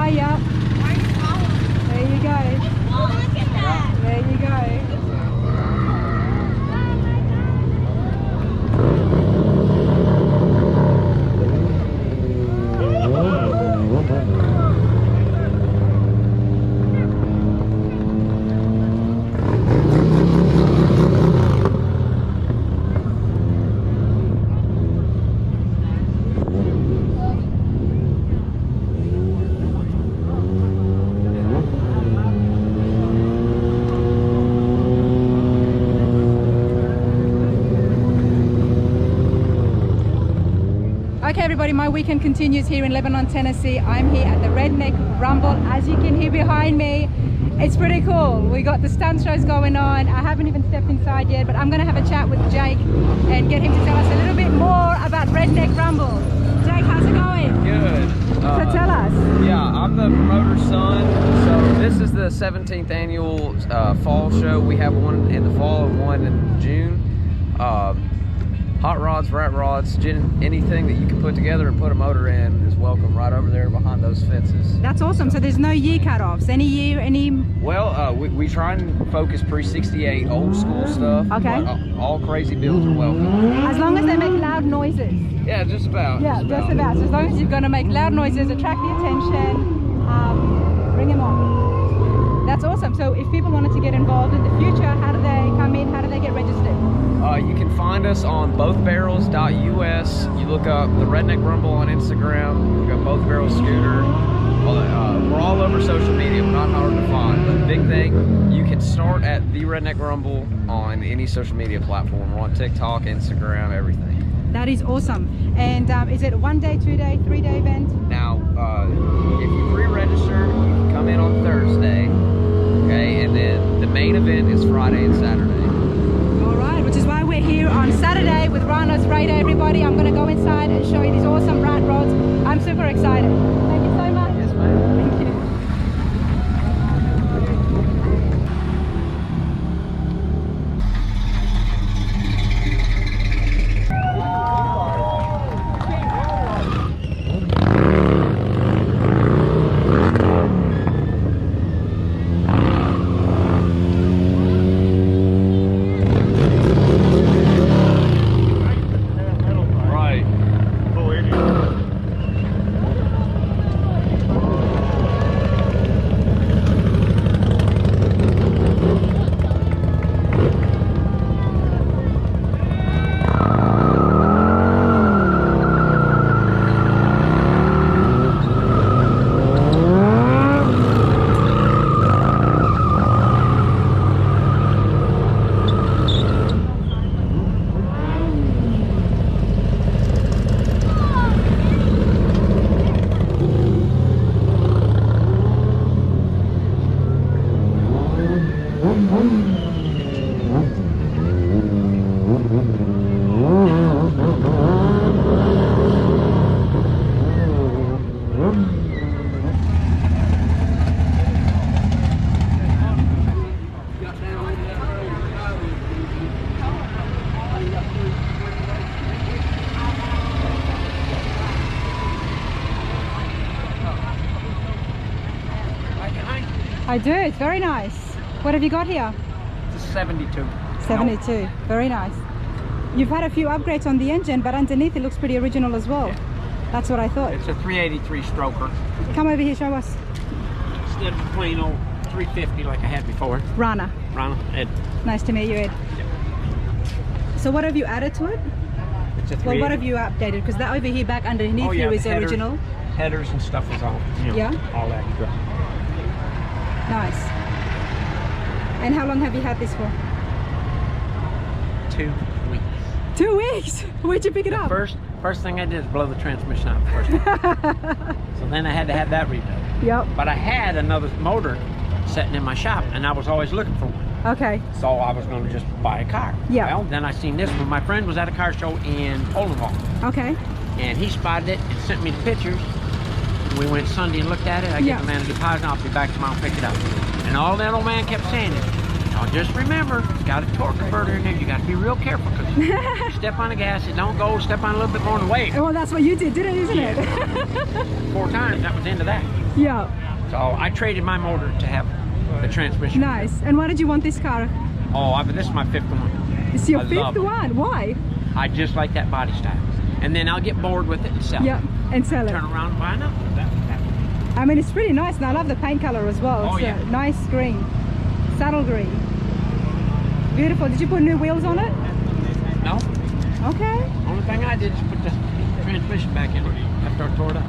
Hi, yeah. There you go. Oh, look at that. There you go. Okay everybody, my weekend continues here in Lebanon, Tennessee. I'm here at the RedNeck Rumble. As you can hear behind me, it's pretty cool. We got the stunt shows going on. I haven't even stepped inside yet, but I'm gonna have a chat with Jake and get him to tell us a little bit more about RedNeck Rumble. Jake, how's it going? Good. So tell us. Yeah, I'm the promoter's son. So this is the 17th annual fall show. We have one in the fall and one in June. Hot rods, rat rods, anything that you can put together and put a motor in is welcome right over there behind those fences. That's awesome. So there's no year cutoffs? Any year, any? Well, we try and focus pre-68 old school stuff. Okay. But all crazy builds are welcome. As long as they make loud noises. Yeah, just about. Yeah, just about. So as long as you're going to make loud noises, attract the attention, bring them on. That's awesome. So if people wanted to get involved in the future, how do they come in? How do they get registered? You can find us on bothbarrels.us. You look up the RedNeck Rumble on Instagram. We've got Both Barrels Scooter. We're all over social media. We're not hard to find. But the big thing, you can start at the RedNeck Rumble on any social media platform. We're on TikTok, Instagram, everything. That is awesome. And is it a 1 day, 2 day, 3 day event? Now, if you pre-register, you can come in on Thursday. Okay, and then the main event is Friday and Saturday. Which is why we're here on Saturday with Rano's Radar, everybody. I'm going to go inside and show you these awesome rat rods. I'm super excited. Thank you so much. Yes, ma'am. Thank you. I do, it's very nice. What have you got here? It's a 72. 72, very nice. You've had a few upgrades on the engine, but underneath it looks pretty original as well. Yeah. That's what I thought. It's a 383 stroker. Come over here, show us. Instead of a plain old 350 like I had before. Rana. Ed. Nice to meet you, Ed. Yeah. So what have you added to it? It's a Well, what have you updated? Because that over here back underneath here is original. Headers and stuff is all, all extra. Nice. And how long have you had this for? 2 weeks. 2 weeks? Where'd you pick it up? First thing I did is blow the transmission out first time. So then I had to have that rebuilt. Yep. But I had another motor sitting in my shop and I was always looking for one. Okay. So I was going to just buy a car. Yeah. Well, then I seen this one. My friend was at a car show in Olival. Okay. And he spotted it and sent me the pictures. We went Sunday and looked at it. I gave the man a deposit. I'll be back tomorrow and pick it up. And all that old man kept saying is, Now just remember, it's got a torque converter in there. You got to be real careful because you step on the gas, it don't go. Step on a little bit more than the weight. Well, that's what you did, isn't it? 4 times, that was into that. Yeah. So I traded my motor to have the transmission. Nice. And why did you want this car? Oh, this is my 5th one. It's your I 5th love one. Why? I just like that body style. And then I'll get bored with it and sell Yeah, it. and sell it. Turn around and buy another. I mean, it's pretty nice, and I love the paint color as well. Oh, It's yeah. a nice green, subtle green. Beautiful. Did you put new wheels on it? No. Okay. Only thing I did is put the transmission back in after I tore it up.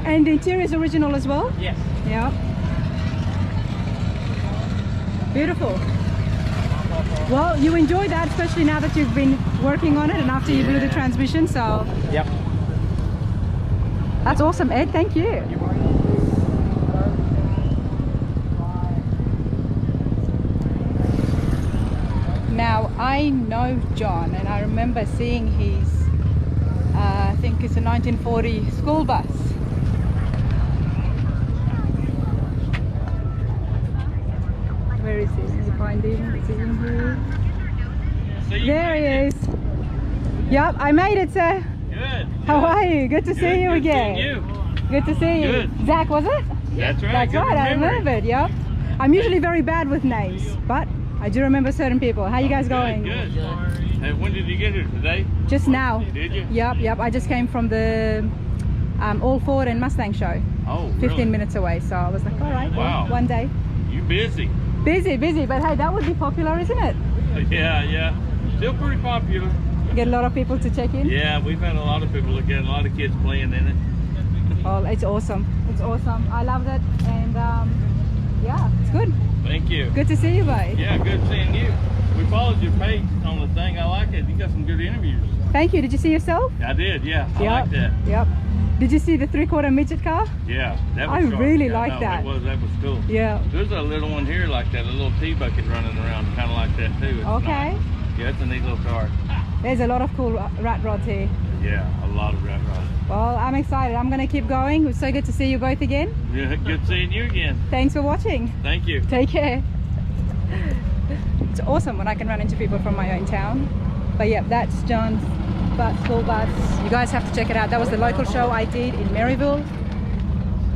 And the interior is original as well? Yes. Yeah. Beautiful. Well, you enjoy that, especially now that you've been working on it and after you blew the transmission, so Yep. that's awesome, Ed. Thank you. Now, I know John, and I remember seeing his, I think it's a 1940 school bus. Where is he? Can you find him? Is he in here? There he is. Yep, I made it, sir. Good. How are you? Good to see you Good again. seeing you. Good to see you. Good. Zach, was it? That's right. That's good right, I memory. remembered, yep. I'm usually very bad with names, but I do remember certain people. How you guys going? Good. Hey, when did you get here today? Just now. Did you? Yep. I just came from the All Ford and Mustang show. Oh, 15 really? minutes away, so I was like, all right, well, Wow. one day. You busy? Busy, but hey, that would be popular, isn't it? Yeah. Still pretty popular. Get a lot of people to check in. Yeah, we've had a lot of people look at it, a lot of kids playing in it. Oh, it's awesome. It's awesome. I loved it, and yeah, it's good. Thank you. Good to see you, buddy. Yeah, good seeing you. We followed your page on the thing. I like it. You got some good interviews. Thank you. Did you see yourself? I did, yeah. I Yep. like that. Yep. Did you see the 3/4 midget car? Yeah, that was I sharp. really Yeah, like no, that. That was cool. Yeah. There's a little one here like that, a little tea bucket running around, kind of like that too. It's Okay. nice. Yeah, it's a neat little car. There's a lot of cool rat rods here. Yeah, a lot of rat rods. Well, I'm excited. I'm going to keep going. It was so good to see you both again. Yeah, good seeing you again. Thanks for watching. Thank you. Take care. It's awesome when I can run into people from my own town. But yeah, that's John's school bus. You guys have to check it out. That was the local show I did in Maryville.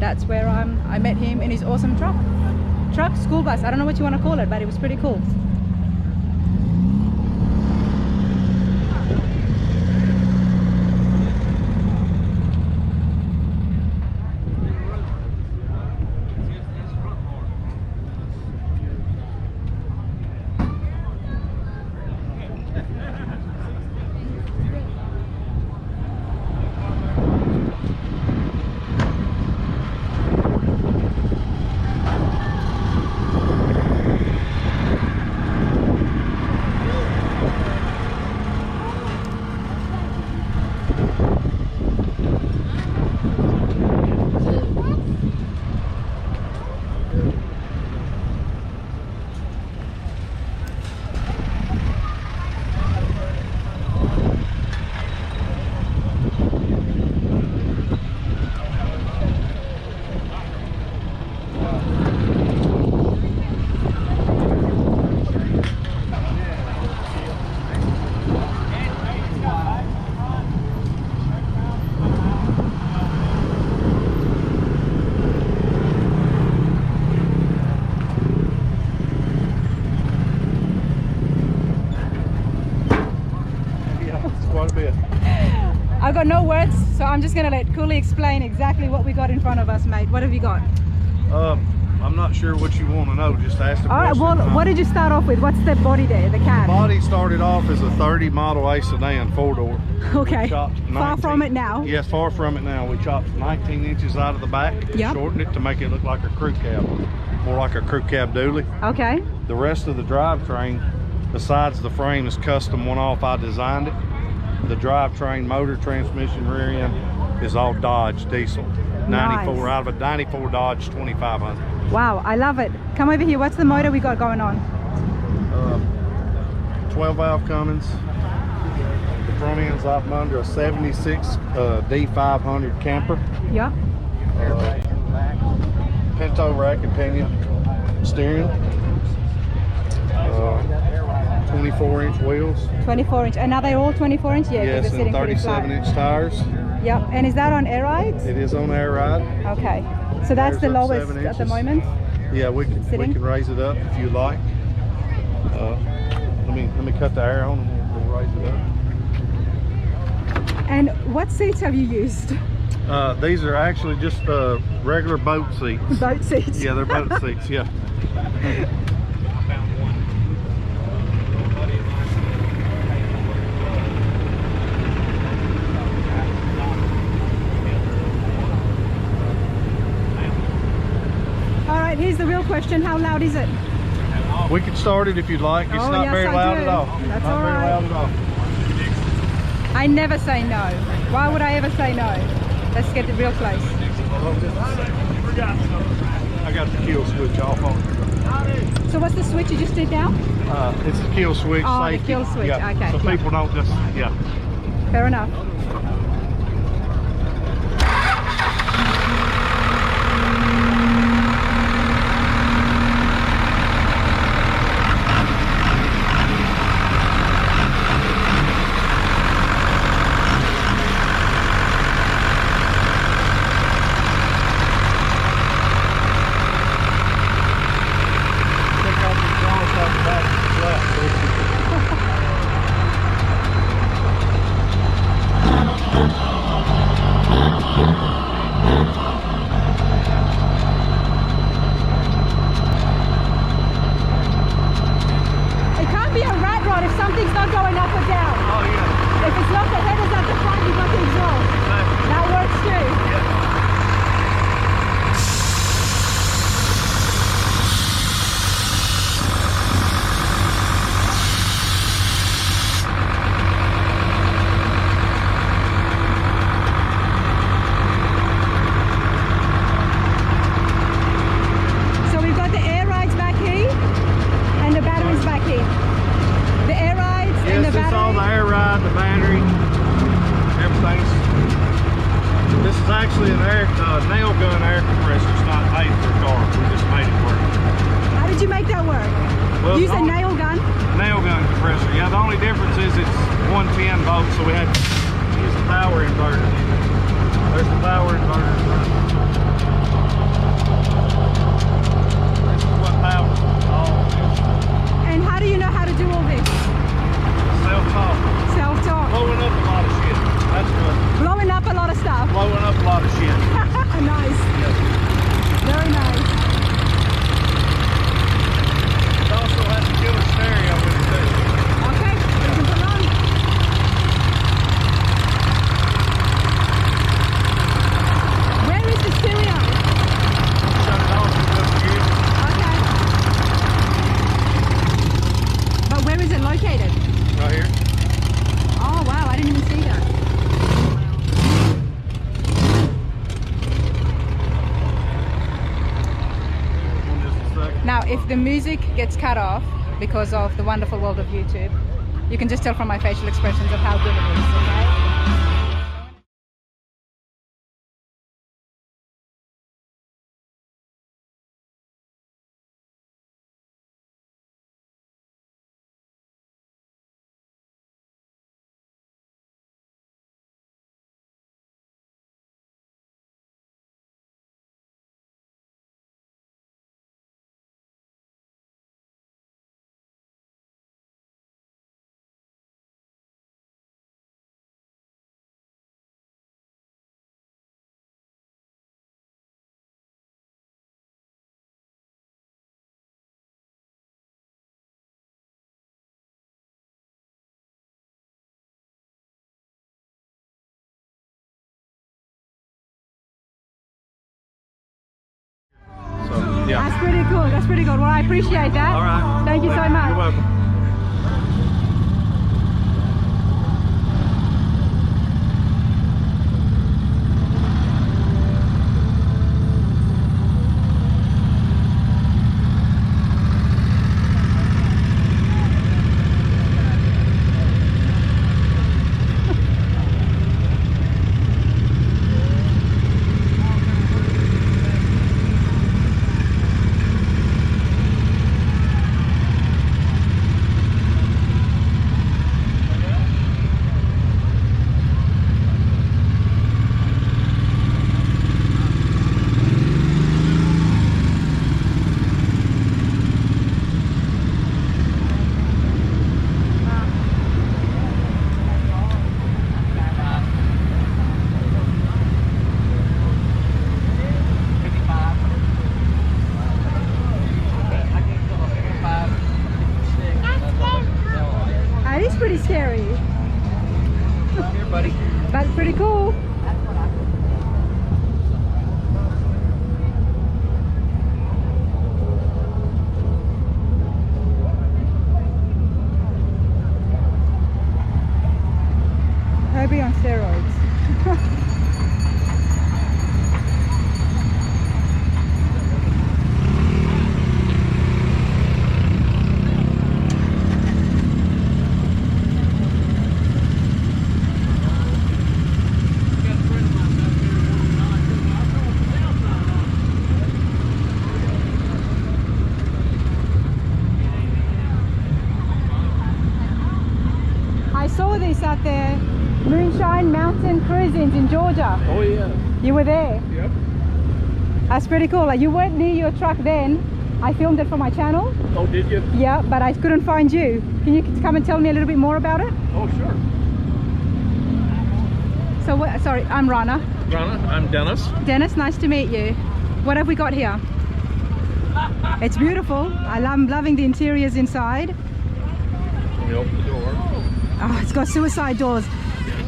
That's where I met him in his awesome truck, school bus. I don't know what you want to call it, but it was pretty cool. I've got no words, so I'm just gonna let Cooley explain exactly what we got in front of us, mate. What have you got? I'm not sure what you want to know. Just ask the All right, question. well, what did you start off with? What's the body there, the cab? Body started off as a 30 Model A sedan, 4-door. Okay, We chopped far 19 from it now. Yes, far from it now. We chopped 19 inches out of the back, Yep. shortened it to make it look like a crew cab, more like a crew cab dually. Okay, The rest of the drivetrain, besides the frame, is custom one-off. I designed it. The drivetrain, motor, transmission, rear end is all Dodge diesel. 94 Nice. out of a 94 Dodge 2500. wow, I love it. Come over here, what's the motor we got going on? 12 valve Cummins. The front end's off under a 76 D500 camper. Yep, Pinto rack and pinion steering. 24-inch wheels. 24-inch. And are they all 24-inch? Yeah, 'cause Yes, they're and sitting pretty flat. 37-inch tires. Yep. And is that on air rides? It is on air ride. Okay. So that's the Tires up lowest 7 at the inches. moment. Yeah, we Sitting? can raise it up if you like. Let me cut the air on and we'll raise it up. And what seats have you used? These are actually just regular boat seats. Boat seats. Yeah, they're boat seats. Yeah. All right, here's the real question. How loud is it? We can start it if you'd like. It's Oh, not yes, very I loud do. at all. That's not all very right. loud at all. I never say no. Why would I ever say no? Let's get it real close. I got the kill switch off on it. So what's the switch you just did now? It's the kill switch. Oh, the safety. kill switch. Yeah. Okay, So yeah. people don't just, yeah. Fair enough. Take off the exhaust off the back left. It can't be a Ratrod if something's not going up or down. Oh yeah. If it's not the headers at the front, you've got the exhaust. That works too. So we've got the air rides back here and the batteries back here. The air rides and the Yes, it's all the battery. air ride, the battery, everything's. This is actually an nail gun air compressor. It's not made for a car. We just made it work. How did you make that work? Well, Use the a only- nail gun? Nail gun compressor. Yeah, the only difference is it's 110 volts, so we had to use a power inverter. There's the power inverter. This is what powers all of this. And how do you know how to do all this? Self-taught. Self-taught. Blowing up a lot of shit. That's what. Blowing up a lot of stuff. Blowing up a lot of shit. Nice. Yes. Very nice. It also has a killer stereo with it too. Okay, we can put on. Where is the stereo? Shut it off and just use it. Okay. But where is it located? Right here. Oh wow, I didn't even see that. Just a second. Now, if the music gets cut off because of the wonderful world of YouTube, you can just tell from my facial expressions of how good it is, okay? So, yeah. That's pretty cool. That's pretty good. Well, I appreciate that. All right. Thank you so much. You're welcome. Mountain Cruise Ins in Georgia. Oh yeah. You were there. Yep. That's pretty cool. Like, you weren't near your truck then. I filmed it for my channel. Oh, did you? Yeah, but I couldn't find you. Can you come and tell me a little bit more about it? Oh, sure. So, sorry, I'm Rana. Rana, I'm Dennis. Dennis, nice to meet you. What have we got here? It's beautiful. I'm loving the interiors inside. Let me open the door. Oh, it's got suicide doors.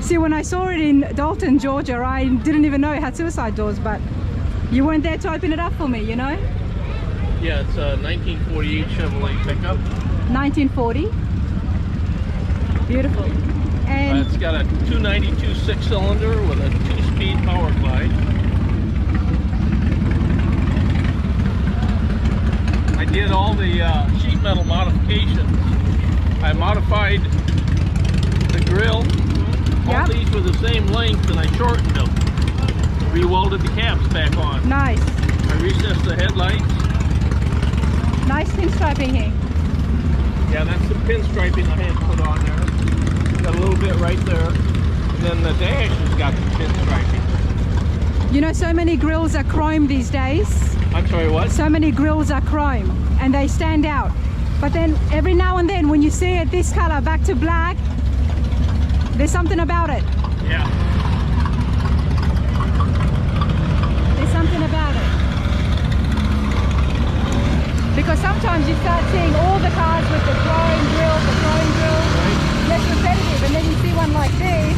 See, when I saw it in Dalton, Georgia, I didn't even know it had suicide doors, but you weren't there to open it up for me, you know? Yeah, it's a 1948 Chevrolet pickup. 1940. Beautiful. And It's got a 292 six-cylinder with a 2-speed power glide. I did all the sheet metal modifications. I modified the grill. All Yep. these were the same length, and I shortened them. Re-welded the caps back on. nice. I recessed the headlights. Nice pinstriping here. Yeah, that's the pinstriping I had put on there. Got a little bit right there. And then the dash has got the pinstriping. You know, so many grills are chrome these days. I'm sorry, what? So many grills are chrome and they stand out. But then every now and then when you see it this color back to black, there's something about it. Yeah. There's something about it. Because sometimes you start seeing all the cars with the chrome grill, less repetitive, and then you see one like this.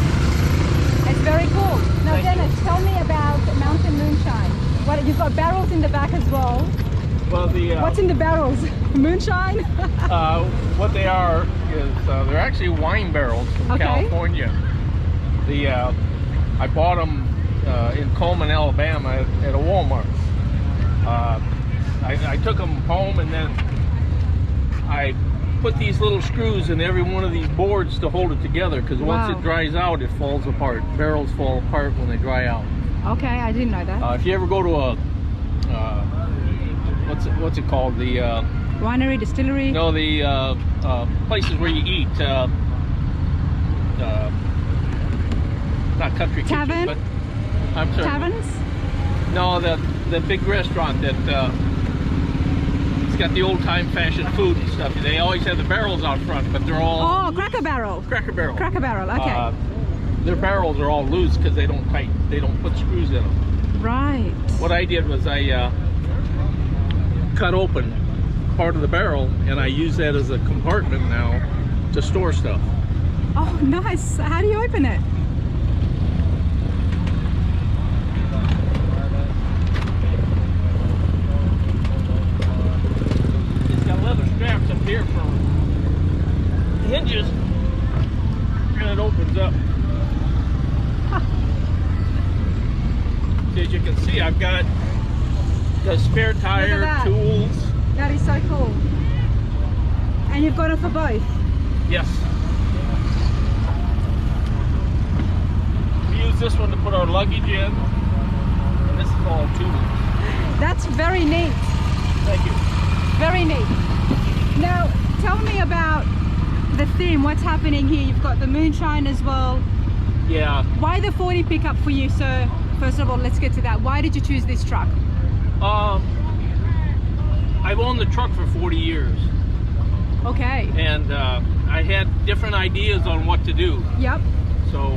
It's very cool. Now, Thank Dennis, tell me about Mountain Moonshine. What, you've got barrels in the back as well. Well, the What's in the barrels? Moonshine? what they are is they're actually wine barrels from Okay. California. I bought them in Coleman, Alabama at a Walmart. I took them home and then I put these little screws in every one of these boards to hold it together, because once Wow. it dries out, it falls apart. Barrels fall apart when they dry out. Okay, I didn't know that. If you ever go to a what's it called, the Winery, distillery? no, the places where you eat, not country Tavern? kitchen, but I'm sorry. Taverns? No, the big restaurant that it's got the old time fashioned food and stuff. They always have the barrels out front, but they're all Oh, Cracker Barrel. Cracker Barrel. Cracker Barrel, okay. Their barrels are all loose because they don't put screws in them. Right. What I did was I cut open part of the barrel, and I use that as a compartment now to store stuff. Oh, nice. How do you open it? It's got leather straps up here for hinges, and it opens up. As you can see, I've got the spare tire, that. tools. That is so cool. And you've got it for both. Yes. We use this one to put our luggage in, and this is all tools. That's very neat. Thank you. Very neat. Now, tell me about the theme. What's happening here? You've got the moonshine as well. Yeah. Why the 40 pickup for you, sir? First of all, let's get to that. Why did you choose this truck? I've owned the truck for 40 years, Okay. and I had different ideas on what to do. Yep. So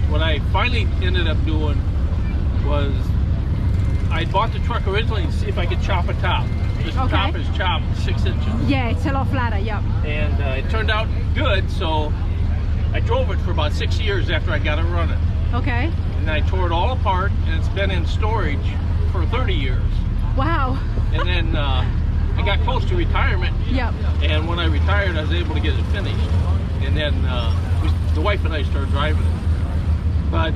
what I finally ended up doing was I bought the truck originally to see if I could chop a top. This Okay. top is chopped 6 inches, Yeah, it's a lot flatter. Yep. and it turned out good. So I drove it for about 6 years after I got it running, Okay. and I tore it all apart, and it's been in storage for 30 years. Wow. And then I got close to retirement, Yep. and when I retired, I was able to get it finished. And then the wife and I started driving it. But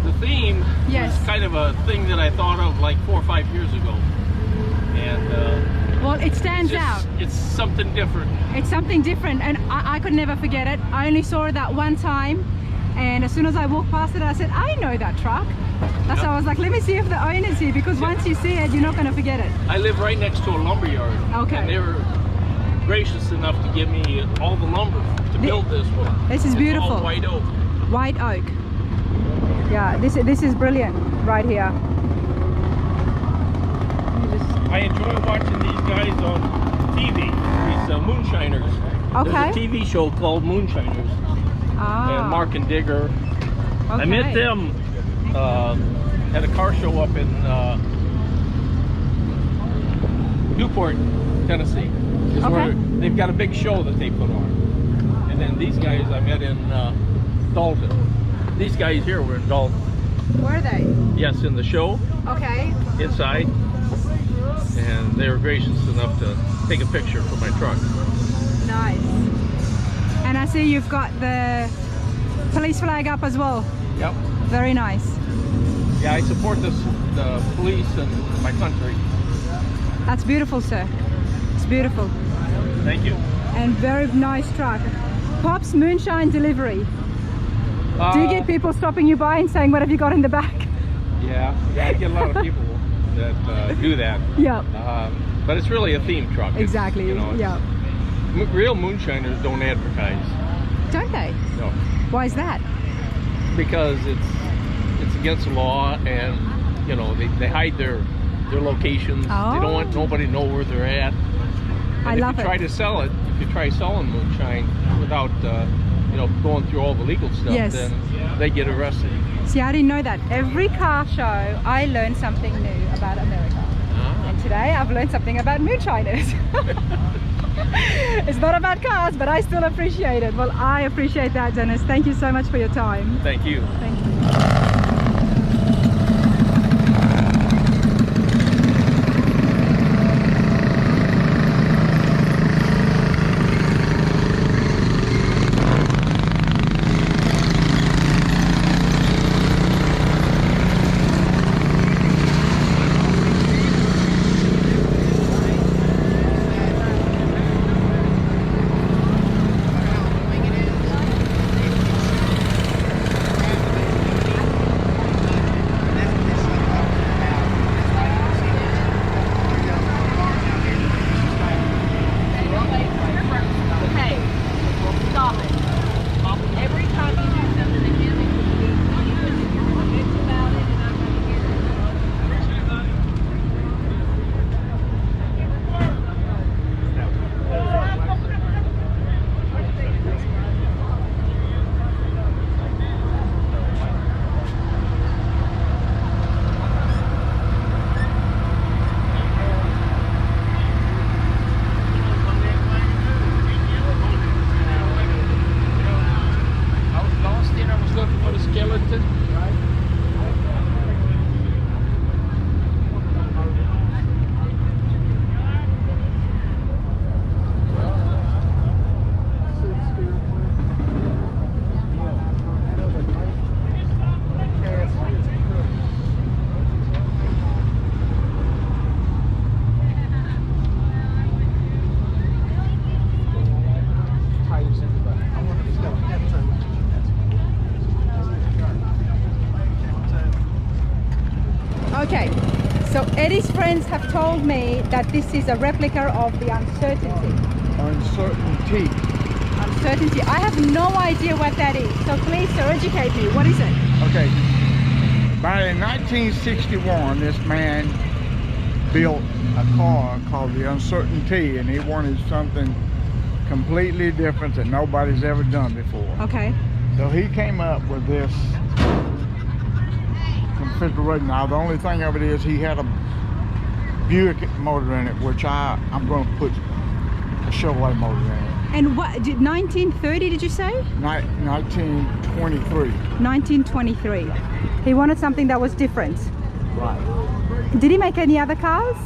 the theme Yes. was kind of a thing that I thought of like 4 or 5 years ago. And Well, it stands out. it's something different. It's something different, and I could never forget it. I only saw it that one time, and as soon as I walked past it, I said, I know that truck. That's Yep. why I was like, let me see if the owner's here, because once you see it, you're not going to forget it. I live right next to a lumber yard. Okay. And they were gracious enough to give me all the lumber to build this one. This is It's beautiful. all white oak. White oak. Yeah, this is brilliant right here. I enjoy watching these guys on TV. These moonshiners. Okay. There's a TV show called Moonshiners. Ah. And Mark and Digger. Okay. I met them at a car show up in Newport, Tennessee. Is where they've got a big show that they put on. And then these guys I met in Dalton. These guys here were in Dalton. Were they? Yes, in the show. Okay. Inside. And they were gracious enough to take a picture for my truck. Nice. And I see you've got the police flag up as well. Yep. Very nice. Yeah, I support the police and my country. That's beautiful, sir. It's beautiful. Thank you. And very nice truck. Pop's Moonshine Delivery. Do you get people stopping you by and saying, what have you got in the back? Yeah, I get a lot of people that do that. Yeah. But it's really a theme truck. Exactly. You know, yeah. Real moonshiners don't advertise. Don't they? No. Why is that? Because it's against the law, and you know they hide their locations. Oh. They don't want nobody to know where they're at. And I love if you try to sell it, if you try selling moonshine without you know, going through all the legal stuff, Yes. then they get arrested. See, I didn't know that. Every car show, I learn something new about America. And today, I've learned something about moonshiners. It's not about cars, but I still appreciate it. Well, I appreciate that, Dennis. Thank you so much for your time. Thank you. Thank you. Okay, so Eddie's friends have told me that this is a replica of the Uncertainty. Uncertainty. Uncertainty. I have no idea what that is, so please, sir, educate me. What is it? Okay. About in 1961, this man built a car called the Uncertainty, and he wanted something completely different that nobody's ever done before. Okay. So he came up with this configuration. Now the only thing of it is he had a Buick motor in it, which I'm going to put a Chevrolet motor in it. And what, 1930 did you say? 1923. 1923. He wanted something that was different. Right. Did he make any other cars?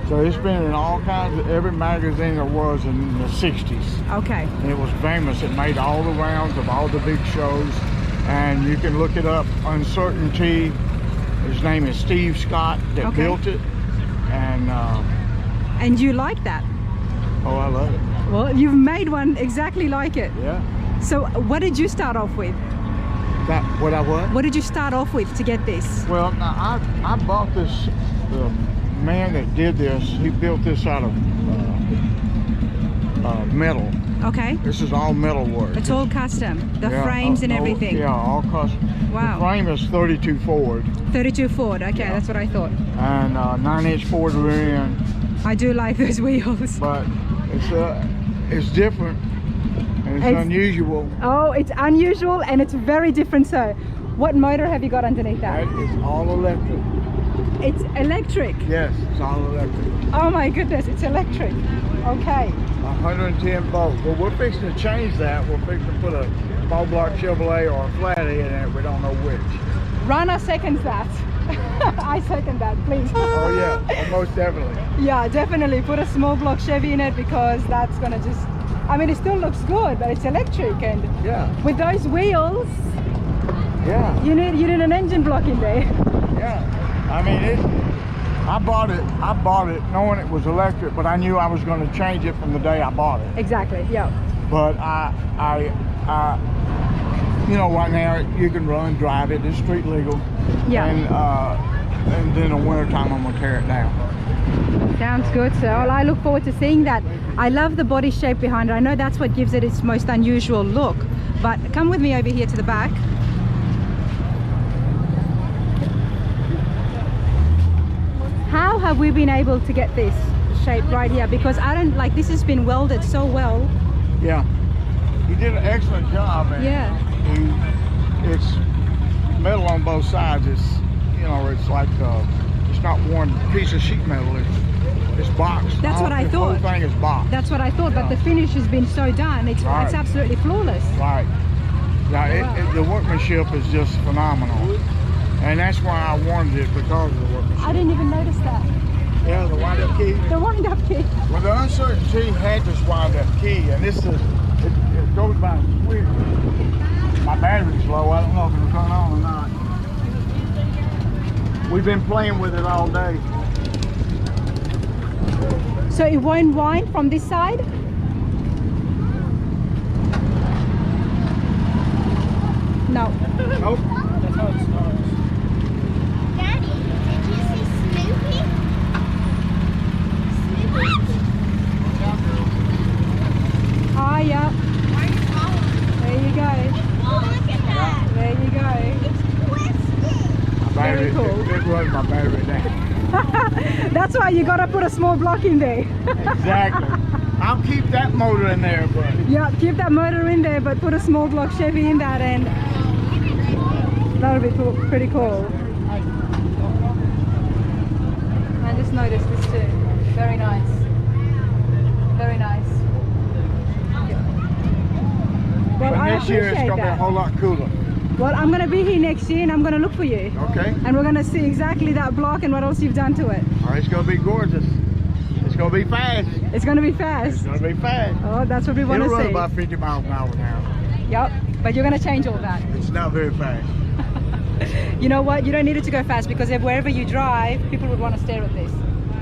So it's been in all kinds of, every magazine there was in the 60s. Okay. And it was famous. It made all the rounds of all the big shows. And you can look it up, Uncertainty. His name is Steve Scott that built it. And you like that? Oh, I love it. Well, you've made one exactly like it. Yeah. So what did you start off with? That, what I what? What did you start off with to get this? Well, now, I bought this, the man that did this, he built this out of metal. Okay. This is all metal work. It's all custom. The Yeah, frames and everything. Yeah, all custom. Wow. The frame is 32 Ford 32 Ford. Okay, Yeah. that's what I thought. and 9-inch Ford rear end, I do like those wheels. but it's different and it's unusual. Oh, it's unusual and it's very different. So, what motor have you got underneath That that? is all electric. It's electric. Yes, it's all electric. Oh my goodness, it's electric. Okay. 110 volts. Well, we're fixing to change that. We're fixing to put a ball block Chevrolet or a flathead in it. We don't know which. Runner seconds that. I second that, please. Oh yeah, oh, most definitely. Yeah, definitely put a small block Chevy in it because that's gonna just, I mean, it still looks good, but it's electric, and Yeah, with those wheels, yeah, you need an engine block in there. yeah. I mean, I bought it knowing it was electric, but I knew I was going to change it from the day I bought it. Exactly. Yeah. But I you know, right now you can run, drive it. It's street legal. Yeah. And then in the wintertime I'm gonna tear it down. Sounds good. So well, I look forward to seeing that. I love the body shape behind it. I know that's what gives it its most unusual look. But come with me over here to the back. How have we been able to get this shape right here? Because I don't like, this has been welded so well. Yeah. He did an excellent job, and Yeah. it's metal on both sides. It's, you know, it's like it's not one piece of sheet metal. It's boxed. That's what I The thought. whole thing is boxed. That's what I thought, but the finish has been so done. It's Right. absolutely flawless. Right. Yeah, Wow. the workmanship is just phenomenal. And that's why I wanted it, because of the workmanship. I didn't even notice that. Yeah, the wind-up key. The wind-up key. Well, the Uncertainty had this wind-up key, and this is, it goes by weird. My battery's low. I don't know if it'll turn on or not. We've been playing with it all day. So it won't wind from this side? No. Nope. That's how it starts. Daddy, did you see Snoopy? Snoopy? Ah, yeah. Why are you following? There you go. Oh, look at that. There you go. It's twisted. My battery, Very cool. it runs my battery down. That's why you gotta put a small block in there. Exactly. I'll keep that motor in there, but Yeah, keep that motor in there, but put a small block Chevy in that, and that'll be cool, pretty cool. I just noticed this too. Very nice. Very nice. Well, but I this year it's appreciate going to be a that. whole lot cooler. Well, I'm gonna be here next year, and I'm gonna look for you, Okay? and we're gonna see exactly that block and what else you've done to it. All right, it's going to be gorgeous. It's going to be fast. It's gonna be It's fast. going to be fast. Oh, that's what we want It'll to run see. about 50 miles an hour now. Yep, but you're gonna change all that. It's not very fast. You know what? You don't need it to go fast, because if wherever you drive, people would want to stare at this.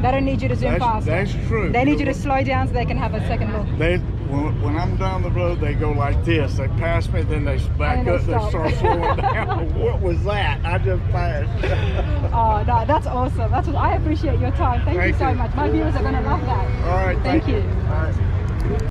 They don't need you to zoom fast. That's true. They need you to slow down so they can have a second look. When I'm down the road, they go like this. They pass me, then they back And they up, they stop. start slowing down. What was that? I just passed. Oh, no, that's awesome. That's what I appreciate your time. Thank you Thank so you. much. My viewers are going to love that. All right, Thank you. All right.